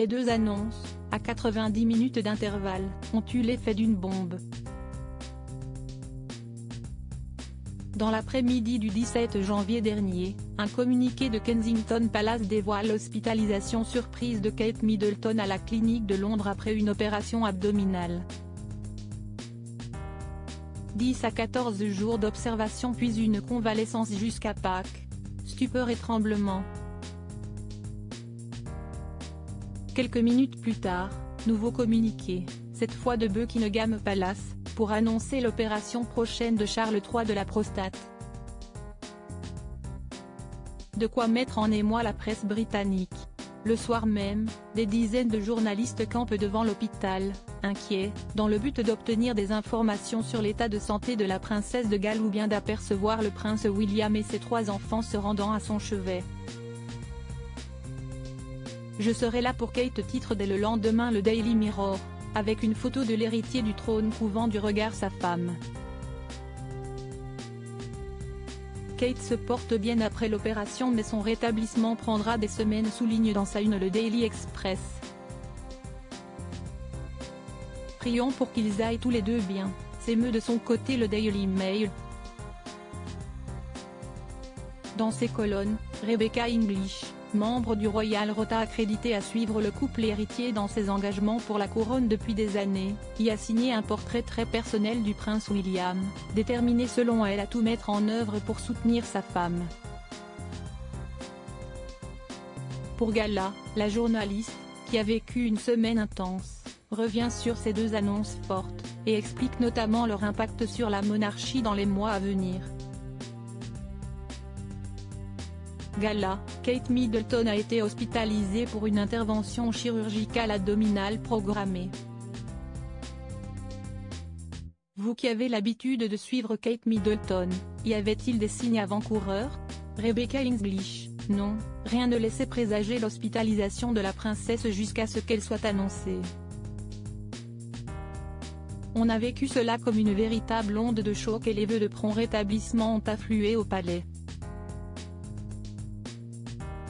Les deux annonces, à 90 minutes d'intervalle, ont eu l'effet d'une bombe. Dans l'après-midi du 17 janvier dernier, un communiqué de Kensington Palace dévoile l'hospitalisation surprise de Kate Middleton à la clinique de Londres après une opération abdominale. 10 à 14 jours d'observation puis une convalescence jusqu'à Pâques. Stupeur et tremblement. Quelques minutes plus tard, nouveau communiqué, cette fois de Buckingham Palace, pour annoncer l'opération prochaine de Charles III de la prostate. De quoi mettre en émoi la presse britannique. Le soir même, des dizaines de journalistes campent devant l'hôpital, inquiets, dans le but d'obtenir des informations sur l'état de santé de la princesse de Galles ou bien d'apercevoir le prince William et ses 3 enfants se rendant à son chevet. Je serai là pour Kate, titre dès le lendemain le Daily Mirror, avec une photo de l'héritier du trône couvant du regard sa femme. Kate se porte bien après l'opération mais son rétablissement prendra des semaines, souligne dans sa une le Daily Express. Prions pour qu'ils aillent tous les deux bien, s'émeut de son côté le Daily Mail. Dans ses colonnes, Rebecca English, membre du Royal Rota accrédité à suivre le couple héritier dans ses engagements pour la couronne depuis des années, y a signé un portrait très personnel du prince William, déterminé selon elle à tout mettre en œuvre pour soutenir sa femme. Pour Gala, la journaliste, qui a vécu une semaine intense, revient sur ces deux annonces fortes, et explique notamment leur impact sur la monarchie dans les mois à venir. Gala, Kate Middleton a été hospitalisée pour une intervention chirurgicale abdominale programmée. Vous qui avez l'habitude de suivre Kate Middleton, y avait-il des signes avant-coureurs? Rebecca English, non, rien ne laissait présager l'hospitalisation de la princesse jusqu'à ce qu'elle soit annoncée. On a vécu cela comme une véritable onde de choc et les vœux de prompt rétablissement ont afflué au palais.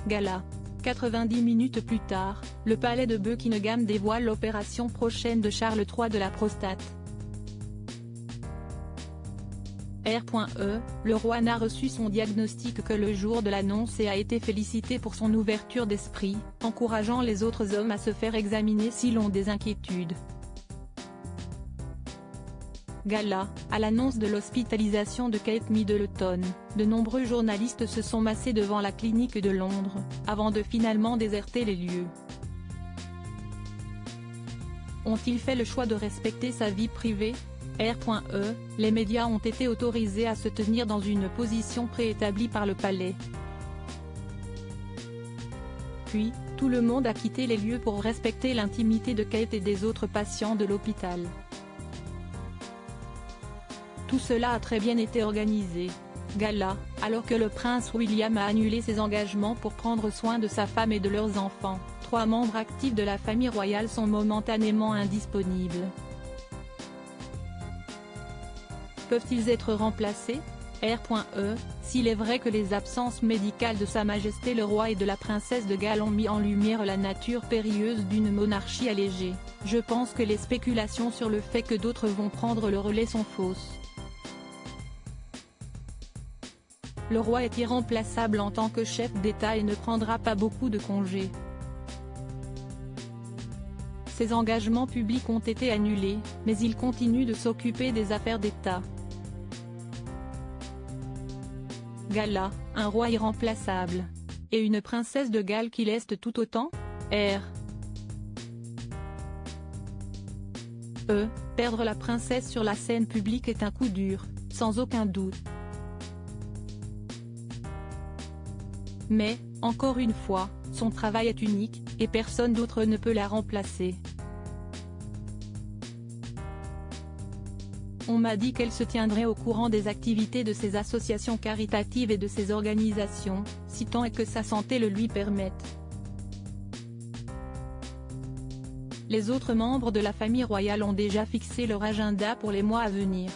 Gala. 90 minutes plus tard, le palais de Buckingham dévoile l'opération prochaine de Charles III de la prostate. R.E. Le roi n'a reçu son diagnostic que le jour de l'annonce et a été félicité pour son ouverture d'esprit, encourageant les autres hommes à se faire examiner s'ils ont des inquiétudes. Gala. À l'annonce de l'hospitalisation de Kate Middleton, de nombreux journalistes se sont massés devant la clinique de Londres, avant de finalement déserter les lieux. Ont-ils fait le choix de respecter sa vie privée? R.E. Les médias ont été autorisés à se tenir dans une position préétablie par le palais. Puis, tout le monde a quitté les lieux pour respecter l'intimité de Kate et des autres patients de l'hôpital. Tout cela a très bien été organisé. Gala, alors que le prince William a annulé ses engagements pour prendre soin de sa femme et de leurs enfants, 3 membres actifs de la famille royale sont momentanément indisponibles. Peuvent-ils être remplacés? R.E. S'il est vrai que les absences médicales de Sa Majesté le Roi et de la Princesse de Galles ont mis en lumière la nature périlleuse d'une monarchie allégée, je pense que les spéculations sur le fait que d'autres vont prendre le relais sont fausses. Le roi est irremplaçable en tant que chef d'État et ne prendra pas beaucoup de congés. Ses engagements publics ont été annulés, mais il continue de s'occuper des affaires d'État. Gala, un roi irremplaçable. Et une princesse de Galles qui l'est tout autant? Perdre la princesse sur la scène publique est un coup dur, sans aucun doute. Mais, encore une fois, son travail est unique, et personne d'autre ne peut la remplacer. On m'a dit qu'elle se tiendrait au courant des activités de ses associations caritatives et de ses organisations, si tant est que sa santé le lui permette. Les autres membres de la famille royale ont déjà fixé leur agenda pour les mois à venir.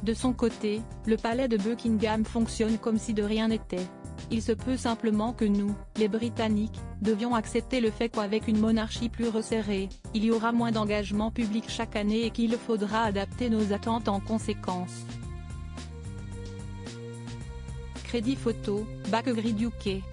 De son côté, le palais de Buckingham fonctionne comme si de rien n'était. Il se peut simplement que nous, les Britanniques, devions accepter le fait qu'avec une monarchie plus resserrée, il y aura moins d'engagement public chaque année et qu'il faudra adapter nos attentes en conséquence. Crédit photo, Bakri UK.